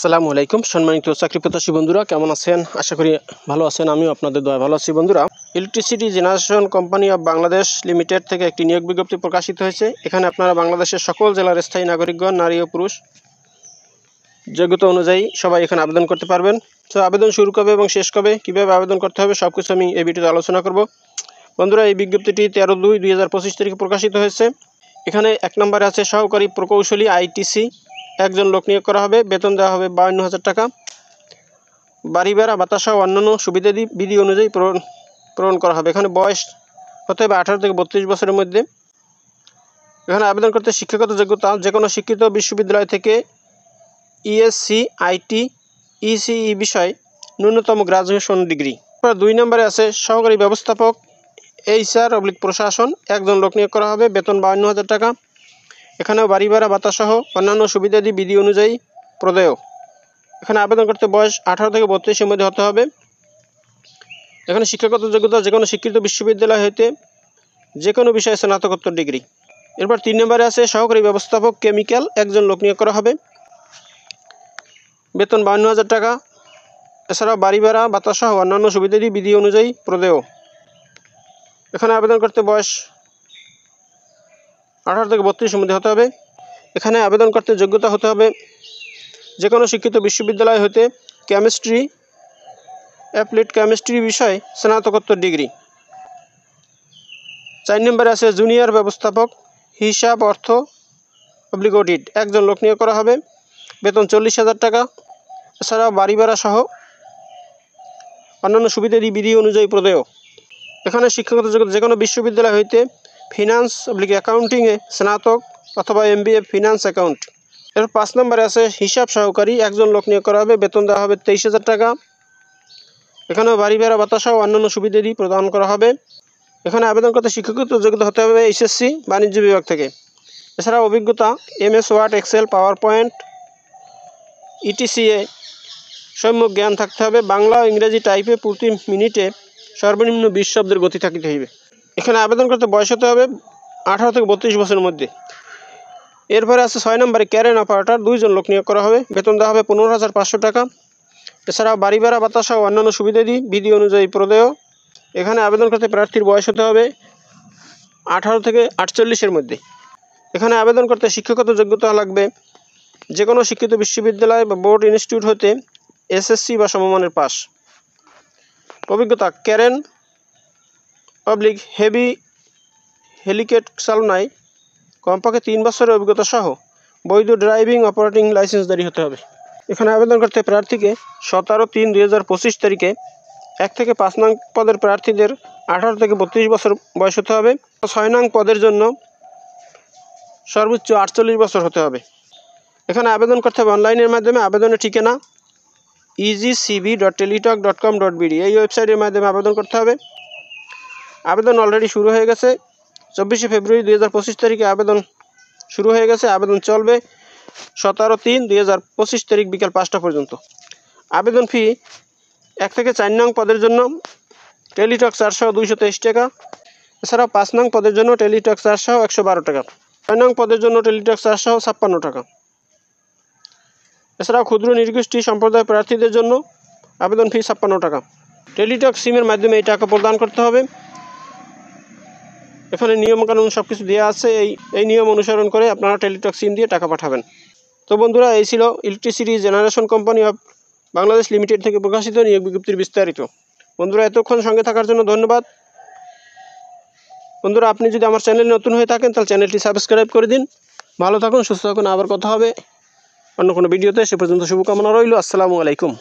আসসালামু আলাইকুম সম্মানিত চাকরিপ্রত্যাশী বন্ধুরা, কেমন আছেন? আশা করি ভালো আছেন। আমিও আপনাদের দয়ায় ভালো আছি। বন্ধুরা, electricity generation company of Bangladesh limited থেকে একটি নিয়োগ বিজ্ঞপ্তি প্রকাশিত হয়েছে। এখানে আপনারা বাংলাদেশের সকল জেলার স্থায়ী নাগরিকগণ, নারী ও পুরুষ, যোগ্যতা অনুযায়ী সবাই এখানে আবেদন করতে পারবেন। তো আবেদন শুরু কবে এবং শেষ কবে, কীভাবে আবেদন করতে হবে, সব কিছু আমি এই ভিডিওতে আলোচনা করব। বন্ধুরা, এই বিজ্ঞপ্তিটি 13/2/2025 তারিখে প্রকাশিত হয়েছে। এখানে 1 নম্বরে আছে সহকারী প্রকৌশলী আইটিসি, একজন লোক নিয়োগ করা হবে। বেতন দেওয়া হবে 52,000 টাকা। বাড়ি ভাড়া ভাতা সহ অন্যান্য সুবিধাদি বিধি অনুযায়ী পূরণ করা হবে। এখানে বয়স হতে হবে 18 থেকে 32 বছরের মধ্যে। এখানে আবেদন করতে শিক্ষাগত যোগ্যতা যে কোনো শিক্ষিত বিশ্ববিদ্যালয় থেকে ইএসসি, আইটি, ইসিই বিষয় ন্যূনতম গ্রাজুয়েশন ডিগ্রি। 2 নম্বরে আছে সহকারী ব্যবস্থাপক HR/প্রশাসন, একজন লোক নিয়োগ করা হবে। বেতন 52,000 টাকা। এখানেও বাড়ি ভাড়া ভাতা সহ অন্যান্য সুবিধাদি বিধি অনুযায়ী প্রদেয়। এখানে আবেদন করতে বয়স 18 থেকে 32-এর মধ্যে হতে হবে। এখানে শিক্ষাগত যোগ্যতা যে কোনো শিক্ষিত বিশ্ববিদ্যালয় হইতে যে কোনো বিষয়ে স্নাতকোত্তর ডিগ্রি। এরপর 3 নম্বরে আছে সহকারী ব্যবস্থাপক কেমিক্যাল, একজন লোক নিয়োগ করা হবে। বেতন 52,000 টাকা। এছাড়াও বাড়ি ভাড়া ভাতা সহ অন্যান্য সুবিধাদি বিধি অনুযায়ী প্রদেয়। এখানে আবেদন করতে বয়স 18 থেকে 32-এর মধ্যে হতে হবে। এখানে আবেদন করতে যোগ্যতা হতে হবে যে কোনো শিক্ষিত বিশ্ববিদ্যালয় হতে কেমিস্ট্রি, অ্যাপ্লাইড কেমিস্ট্রি বিষয়ে স্নাতকোত্তর ডিগ্রি। 4 নম্বরে আছে জুনিয়র ব্যবস্থাপক হিসাব অর্থ অডিট, একজন লোক নিয়োগ করা হবে। বেতন 40,000 টাকা। এছাড়াও বাড়ি ভাড়া সহ অন্যান্য সুবিধাদি বিধি অনুযায়ী প্রদেয়। এখানে শিক্ষাগত যোগ্যতা যে কোনো বিশ্ববিদ্যালয় হইতে ফিনান্স অ্যাকাউন্টিংয়ে স্নাতক অথবা MBA ফিনান্স অ্যাকাউন্ট। এর 5 নম্বরে আছে হিসাব সহকারী, একজন লোক নিয়োগ করা হবে। বেতন দেওয়া হবে 23,000 টাকা। এখানেও বাড়ি ভাড়া ভাতা সহ অন্যান্য সুবিধাদি প্রদান করা হবে। এখানে আবেদন করতে শিক্ষাগত যোগ্যতা হতে হবে HSC বাণিজ্য বিভাগ থেকে। এছাড়া অভিজ্ঞতা MS Word, Excel, PowerPoint, ETCA সম্যক জ্ঞান থাকতে হবে। বাংলা ও ইংরেজি টাইপে প্রতি মিনিটে সর্বনিম্ন 20 শব্দের গতি থাকতে হবে। এখানে আবেদন করতে বয়স হতে হবে 18 থেকে 32 বছরের মধ্যে। এরপরে আছে 6 নম্বরে ক্যারেন অপারেটর, 2 জন লোক নিয়োগ করা হবে। বেতন দেওয়া হবে 15,500 টাকা। এছাড়াও বাড়ি ভাড়া ভাতা সহ অন্যান্য সুবিধাদি বিধি অনুযায়ী প্রদেয়। এখানে আবেদন করতে প্রার্থীর বয়স হতে হবে 18 থেকে 48-এর মধ্যে। এখানে আবেদন করতে শিক্ষাগত যোগ্যতা লাগবে যে কোনো শিক্ষিত বিশ্ববিদ্যালয় বা বোর্ড ইনস্টিটিউট হতে SSC বা সমমানের পাস। অভিজ্ঞতা ক্যারেন হেভি হেলিকেট চালনায় কমপক্ষে 3 বছরের অভিজ্ঞতা সহ বৈধ ড্রাইভিং অপারেটিং লাইসেন্সধারী হতে হবে। এখানে আবেদন করতে প্রার্থীকে 17/3/2025 তারিখে 1 থেকে 5 নং পদের প্রার্থীদের 18 থেকে 32 বছর বয়স হতে হবে। 6 নং পদের জন্য সর্বোচ্চ 48 বছর হতে হবে। এখানে আবেদন করতে হবে অনলাইনের মাধ্যমে। আবেদনের ঠিকানা egcb.teletalk.com.bd, এই ওয়েবসাইটের মাধ্যমে আবেদন করতে হবে। আবেদন অলরেডি শুরু হয়ে গেছে। 24 ফেব্রুয়ারি 2025 তারিখে আবেদন শুরু হয়ে গেছে। আবেদন চলবে 17/3/2025 তারিখ বিকাল 5টা পর্যন্ত। আবেদন ফি 1 থেকে 4 নং পদের জন্য টেলিটক চার্জ সহ 223 টাকা। এছাড়াও 5 নং পদের জন্য টেলিটক চার্জ সহ 112 টাকা। 6 নং পদের জন্য টেলিটক চার্জ সহ 56 টাকা। এছাড়াও ক্ষুদ্র নির্গোষ্ঠী সম্প্রদায় প্রার্থীদের জন্য আবেদন ফি 56 টাকা। টেলিটক সিমের মাধ্যমে এই টাকা প্রদান করতে হবে। এখানে নিয়মকানুন সব কিছু দেওয়া আছে। এই নিয়ম অনুসরণ করে আপনারা টেলিটক সিম দিয়ে টাকা পাঠাবেন। তো বন্ধুরা, এই ছিল electricity generation company of Bangladesh limited থেকে প্রকাশিত নিয়োগ বিজ্ঞপ্তির বিস্তারিত। বন্ধুরা, এতক্ষণ সঙ্গে থাকার জন্য ধন্যবাদ। বন্ধুরা, আপনি যদি আমার চ্যানেল নতুন হয়ে থাকেন তাহলে চ্যানেলটি সাবস্ক্রাইব করে দিন। ভালো থাকুন, সুস্থ থাকুন। আবার কথা হবে অন্য কোনো ভিডিওতে। সে পর্যন্ত শুভকামনা রইল। আসসালামু আলাইকুম।